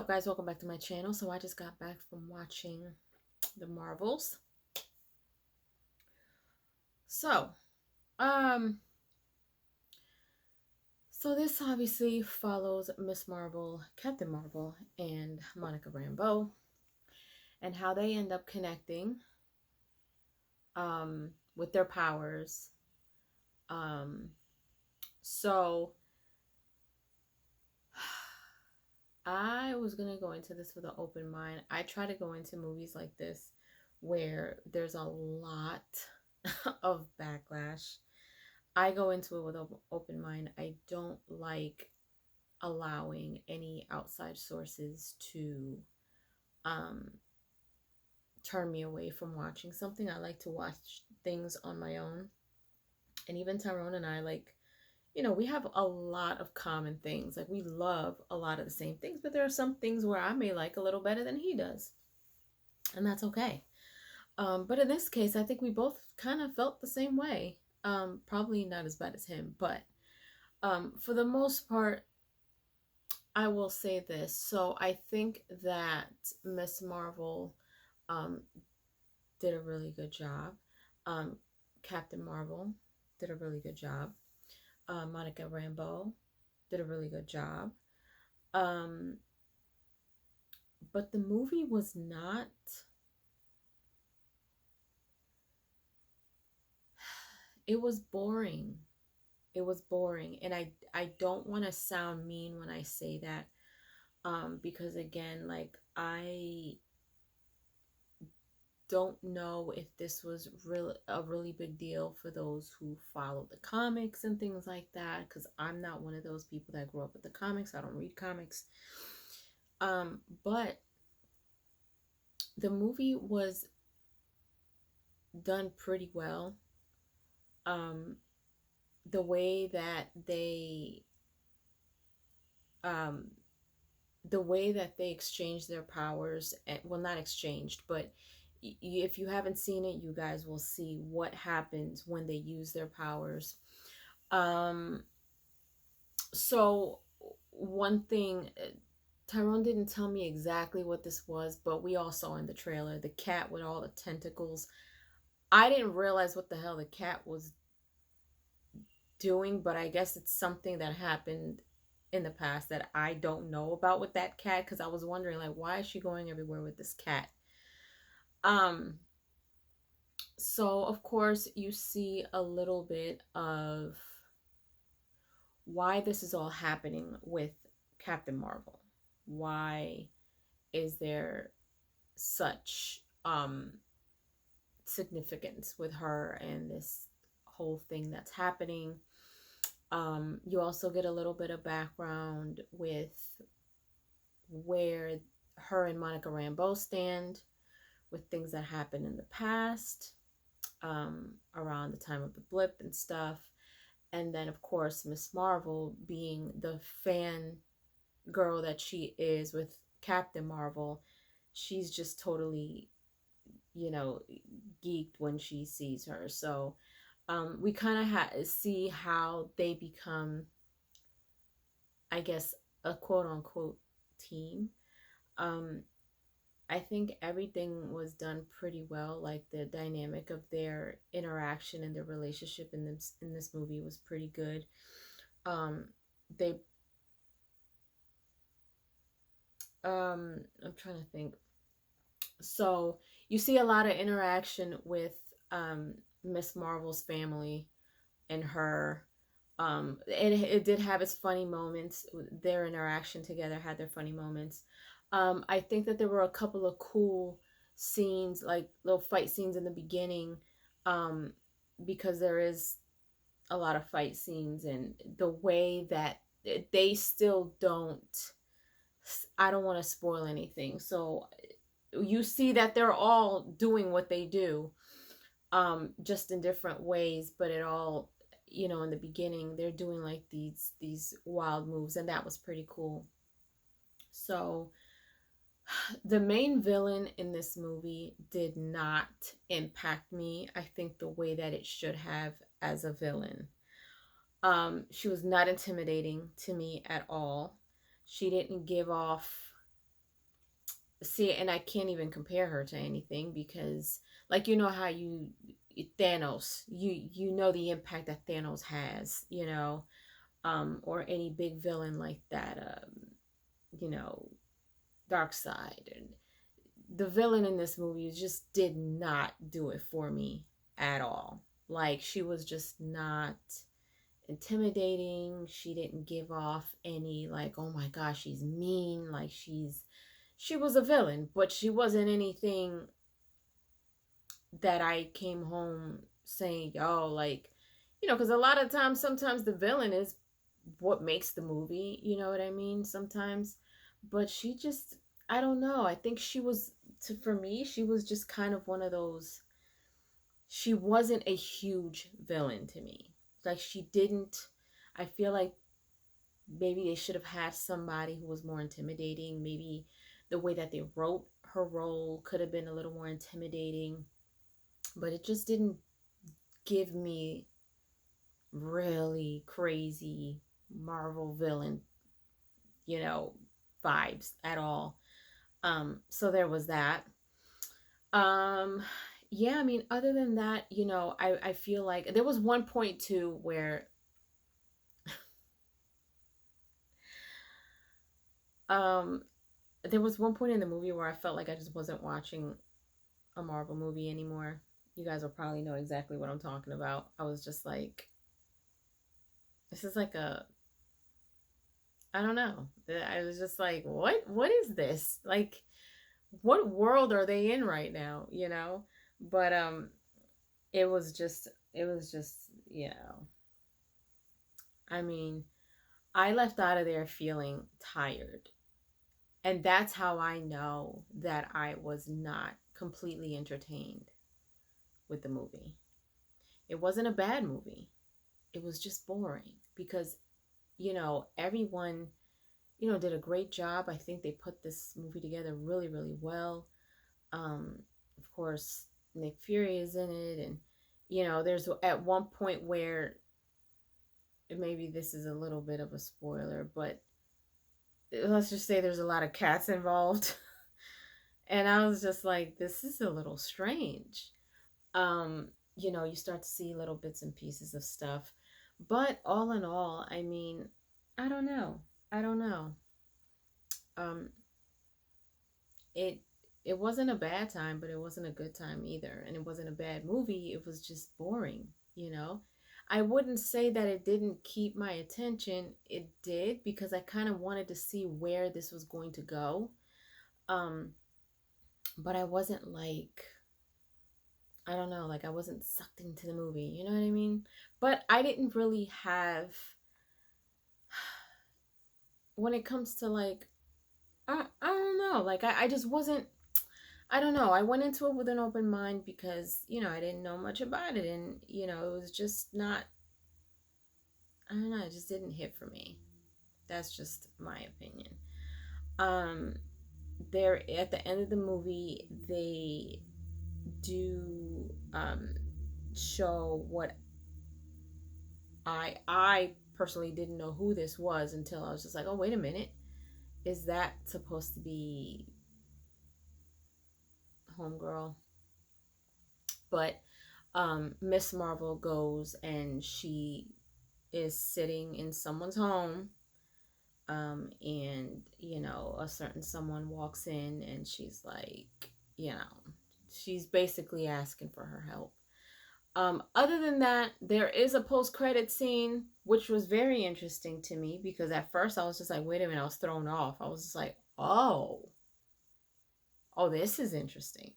up, guys? Welcome back to my channel. So I just got back from watching the Marvels. So, um, so this obviously follows Miss Marvel, Captain Marvel, and Monica Rambeau, and how they end up connecting, with their powers. Um, so I was gonna go into this with an open mind. I try to go into movies like this where there's a lot of backlash. I go into it with an open mind. I don't like allowing any outside sources to um, turn me away from watching something. I like to watch things on my own. And even Tyrone and I, like, we have a lot of common things. Like, we love a lot of the same things, but there are some things where I may like a little better than he does. And that's okay. But in this case, I think we both kind of felt the same way. Probably not as bad as him, but for the most part, I will say this. So I think that Miss Marvel um, did a really good job. Um, Captain Marvel did a really good job. Monica Rambeau did a really good job. Um, but the movie was not. It was boring. It was boring, and I don't want to sound mean when I say that, because again, like, I don't know if this was a really big deal for those who follow the comics and things like that, because I'm not one of those people that grew up with the comics. I don't read comics. But the movie was done pretty well. The way that they um the way that they exchanged their powers, and, well, not exchanged, but if you haven't seen it, you guys will see what happens when they use their powers. um so one thing, Tyrone didn't tell me exactly what this was, but we all saw in the trailer the cat with all the tentacles. I didn't realize what the hell the cat was doing, but I guess it's something that happened in the past that I don't know about with that cat, because I was wondering, like, why is she going everywhere with this cat? Um so of course you see a little bit of why this is all happening with Captain Marvel. Why is there such significance with her and this whole thing that's happening? You also get a little bit of background with where her and Monica Rambeau stand with things that happened in the past, around the time of the blip and stuff. And then, of course, Miss Marvel, being the fan girl that she is with Captain Marvel, she's just totally, geeked when she sees her. So we kind of see how they become, I guess, a quote unquote team. Um, I think everything was done pretty well. Like, the dynamic of their interaction and their relationship in this movie was pretty good. They I'm trying to think. So you see a lot of interaction with Miss Marvel's family and her. It did have its funny moments. Their interaction together had their funny moments. I think that there were a couple of cool scenes, like little fight scenes in the beginning, um, because there is a lot of fight scenes, and the way that they still don't. I don't want to spoil anything. So you see that they're all doing what they do, just in different ways, but it all, in the beginning they're doing like these wild moves, and that was pretty cool. So the main villain in this movie did not impact me, I think, the way that it should have as a villain. She was not intimidating to me at all. She didn't give off see, and I can't even compare her to anything because, like, you know how Thanos, you know the impact that Thanos has, or any big villain like that, you know, Dark Side, and the villain in this movie just did not do it for me at all. Like, she was just not intimidating. She didn't give off any, like, oh my gosh, she's mean, like she was a villain, but she wasn't anything that I came home saying, oh, like, because a lot of times, sometimes the villain is what makes the movie, you know what I mean? Sometimes. But she just, I don't know. I think she was, for me, she was just kind of one of those, she wasn't a huge villain to me. Like, she didn't, I feel like maybe they should have had somebody who was more intimidating. Maybe the way that they wrote her role could have been a little more intimidating, but it just didn't give me really crazy Marvel villain, you know, vibes at all. So there was that. Um, yeah, I mean, other than that, I feel like there was one point too where um there was one point in the movie where I felt like I just wasn't watching a Marvel movie anymore. You guys will probably know exactly what I'm talking about. I was just like, this is like a, I don't know. I was just like, what is this? Like, what world are they in right now, But it was just, I mean, I left out of there feeling tired. And that's how I know that I was not completely entertained with the movie. It wasn't a bad movie. It was just boring because, everyone, did a great job. I think they put this movie together really, really well. Of course, Nick Fury is in it, and there's at one point where, maybe this is a little bit of a spoiler, but let's just say there's a lot of cats involved. And I was just like, this is a little strange. You start to see little bits and pieces of stuff. But all in all, I mean, I don't know. I don't know. Um, it it wasn't a bad time, but it wasn't a good time either. And it wasn't a bad movie. It was just boring, you know? I wouldn't say that it didn't keep my attention. It did, because I kind of wanted to see where this was going to go. Um, but I wasn't like, I don't know, like I wasn't sucked into the movie, you know what I mean? But I didn't really have, when it comes to like, I don't know, like I just wasn't, I don't know. I went into it with an open mind because, I didn't know much about it. And, it was just not, I don't know, it just didn't hit for me. That's just my opinion. Um, there, at the end of the movie, they do show what I personally didn't know who this was until I was just like, oh, wait a minute. Is that supposed to be Homegirl? But Miss Marvel goes and she is sitting in someone's home, and a certain someone walks in and she's like, she's basically asking for her help. Other than that, there is a post-credit scene which was very interesting to me, because at first I was just like, wait a minute, I was thrown off. I was just like, oh, this is interesting.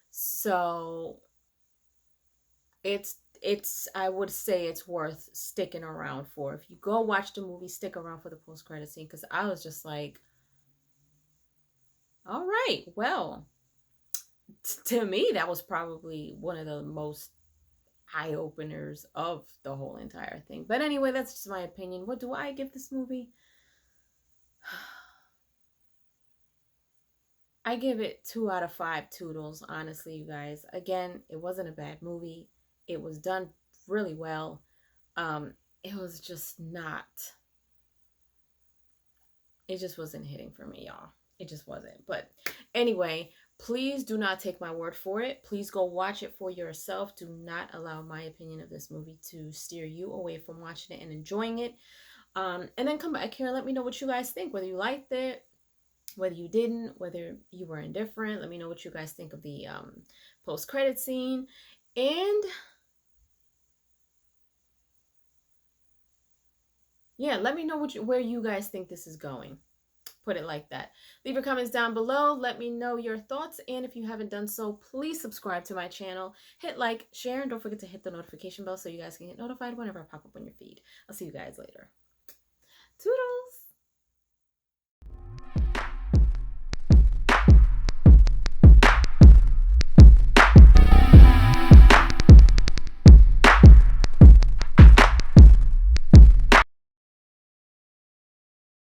So it's I would say it's worth sticking around for. If you go watch the movie, stick around for the post credit scene, because I was just like, all right, well, to me that was probably one of the most eye openers of the whole entire thing. But anyway, that's just my opinion. What do I give this movie? I give it 2 out of 5 toodles, honestly, you guys. Again, it wasn't a bad movie. It was done really well. It was just not, it just wasn't hitting for me, y'all. It just wasn't. But anyway, please do not take my word for it. Please go watch it for yourself. Do not allow my opinion of this movie to steer you away from watching it and enjoying it. And then come back here and let me know what you guys think, whether you liked it, whether you didn't, whether you were indifferent. Let me know what you guys think of the post-credit scene. And yeah, let me know where you guys think this is going. Put it like that. Leave your comments down below. Let me know your thoughts. And if you haven't done so, please subscribe to my channel. Hit like, share, and don't forget to hit the notification bell so you guys can get notified whenever I pop up on your feed. I'll see you guys later. Toodles!